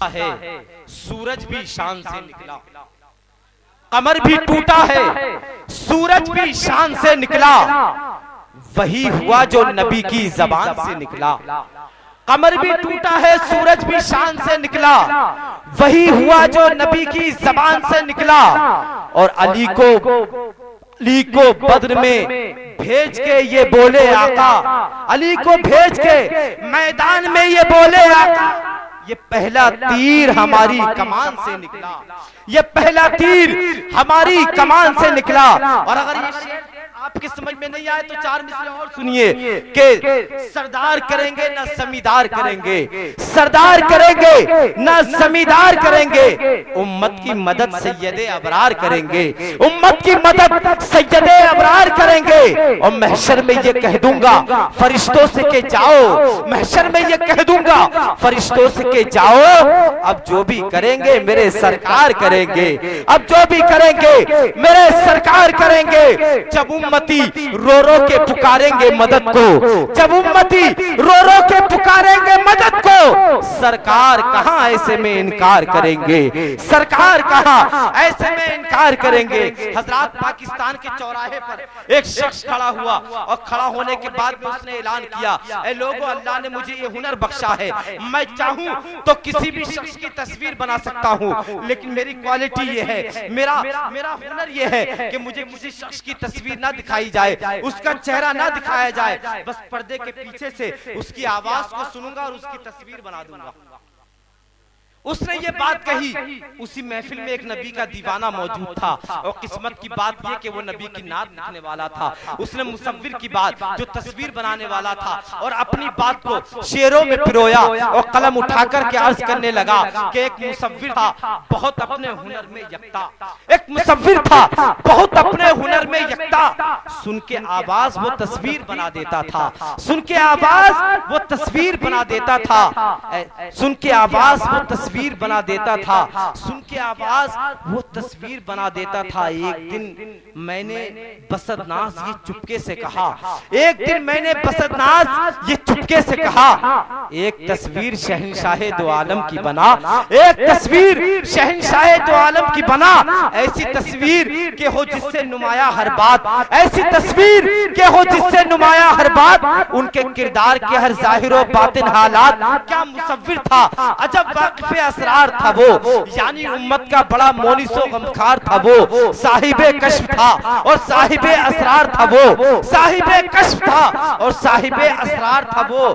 है, सूरज भी शान से निकला। कमर भी टूटा है, सूरज भी शान से निकला। वही हुआ जो नबी की जबान से निकला। कमर भी टूटा है, सूरज भी शान से निकला। वही हुआ जो नबी की जबान से निकला। और अली को बद्र में भेज के ये बोले आका, अली को भेज के मैदान में ये बोले आका, ये पहला तीर हमारी कमान से निकला, ये पहला तीर हमारी कमान से निकला। और अगर ये शेर आपकी समझ में नहीं आए तो चार मिसरे और सुनिए कि सरदार करेंगे ना जमींदार करेंगे, सरदार करेंगे ना जमींदार करेंगे, उम्मत की मदद सैयदे अबरार करेंगे, उम्मत की मदद सैयदे अबरार करेंगे। और महशर में ये कह दूंगा फरिश्तों से के जाओ, महशर में ये कह दूंगा फरिश्तों से के जाओ, अब जो भी करेंगे मेरे सरकार करेंगे, अब जो भी करेंगे मेरे सरकार करेंगे। जब उम्मती रो रो के पुकारेंगे मदद को, जब उम्मती रो रो के पुकारेंगे मदद को, सरकार कहां ऐसे में इनकार करेंगे, सरकार कहां ऐसे में इनकार करेंगे। हजरात, पाकिस्तान के चौराहे पर एक शख्स खड़ा हुआ और खड़ा होने के बाद में उसने ऐलान किया, ऐ लोगों, अल्लाह ने मुझे ये हुनर बख्शा है, मैं चाहूं तो किसी भी शख्स की तस्वीर बना सकता हूं, लेकिन मेरी क्वालिटी ये है, मेरा हुनर ये है कि मुझे किसी शख्स की तस्वीर ना दिखाई जाए, उसका चेहरा ना दिखाया जाए, बस पर्दे के पीछे से उसकी आवाज को सुनूंगा और उसकी तस्वीर बना दूंगा। उसने ये बात कही, उसी महफिल में एक नबी का दीवाना मौजूद था और किस्मत की बात ये कि वो नबी की नात लिखने वाला था। उसने मुसव्विर की बात, जो तस्वीर बनाने वाला था, और अपनी बात को शेरों में पिरोया और कलम उठाकर के अर्ज करने लगा कि एक मुसव्विर था बहुत अपने हुनर में यकता, एक मुसव्विर था बहुत अपने हुनर में यकता, सुन के आवाज वो तस्वीर बना देता था, सुन के आवाज वो तस्वीर बना देता था, सुन के आवाज वो तस्वीर बना देता था, सुन के आवाज वो तस्वीर बना देता था। एक दिन मैंने बसदनाज ये चुपके से कहा, एक दिन मैंने बसदनाज ये चुपके से कहा, एक तस्वीर शहंशाहे दो आलम की बना, एक तस्वीर शहंशाहे दो आलम की बना, ऐसी तस्वीर के हो जिससे नुमाया हर बात, ऐसी तस्वीर के हो जिससे नुमाया हर बात, उनके किरदार के हर जाहिर व बातिन हालात। क्या मुसव्विर था, अजब वाक़िफ़े असरार था वो, यानी उम्मत का बड़ा मोनिसो गमखार था वो, साहिबे कश्फ था और साहिबे असरार था वो, साहिबे कश्फ था और साहिबे असरार था वो।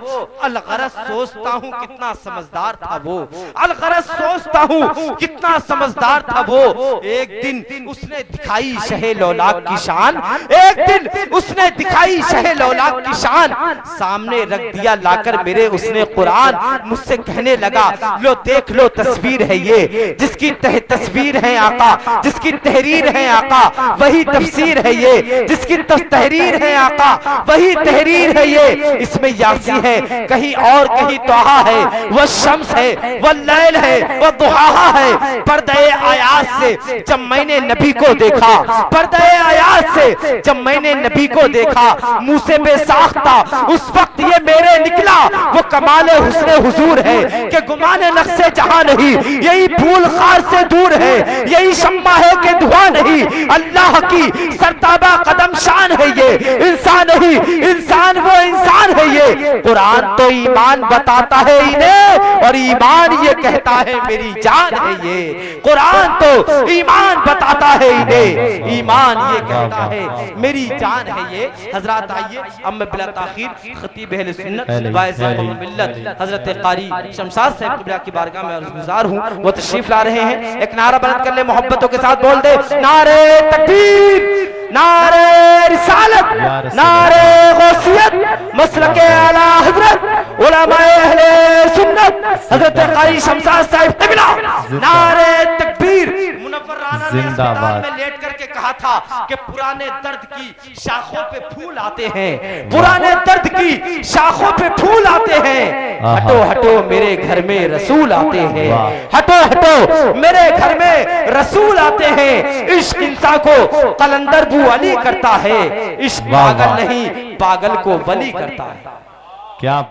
अलगरज सोचता हूँ कितना समझदार था वो, अलगरज सोचता हूँ कितना समझदार था वो। एक दिन उसने दिखाई शहे लौलाक की शान, एक दिन उसने दिखाई शहे लौलाक की शान, सामने रख दिया लाकर मेरे उसने कुरान, मुझसे कहने लगा लो देख लो तस्वीर है ये, जिसकी तस्वीर है आका, जिसकी तहरीर है आका वही तफसीर है ये, जिसकी तहरीर है आका वही तहरीर है ये। इसमें यासी है कहीं और कहीं तोहा है, वह शम्स है वह लैल है वह दुहा है। पर्दे आयात से जब मैंने नबी को देखा, पर्दे आयात से जब मैंने नबी को देखा, मुंह से बेसाख्ता उस वक्त ये मेरे निकला, वो कमाल हुस्ने हुजूर है कि गुमाने नक्शे जहां नहीं, यही फूल खार से दूर है, यही शम्मा है कि धुआं नहीं, अल्लाह की सरताबा कदम शान है ये, इंसान नहीं इंसान वो इंसान है ये। कुरान तो ईमान बताता है इन्हें और ईमान ये कहता है मेरी जान है ये, कुरान तो ईमान बताता है इन्हें, ईमान ये कहता है मेरी जान है ये। हजरत आइए अब मैं बिला ताखीर खतीब अहले सुन्नत वाइज़ मिल्लत हजरत कारी शमशाद साहब किबला की बारगाह में अर्ज़गुज़ार हूँ, वो तशरीफ ला रहे हैं। एक नारा बुलंद कर ले मोहब्बतों के साथ, बोल दे नारे तकबीर, नारे रिसालत, नारे गौसियत, मसलके आला हज़रत उलमाए अहले सुन्नत हजरत कारी शमशाद साहब किबला, नारे तकबीर। मुनव्वराना ने अस्पताल में लेट करके कहा था कि पुराने दर्द की शाखों पे फूल आते हैं, पुराने दर्द की शाखों पे फूल आते हैं, हटो हटो मेरे घर में रसूल आते हैं, हटो हटो मेरे घर में रसूल आते हैं। इश्क इंसान को कलंदर बू अली करता है, इश्क पागल नहीं पागल को वली करता है। क्या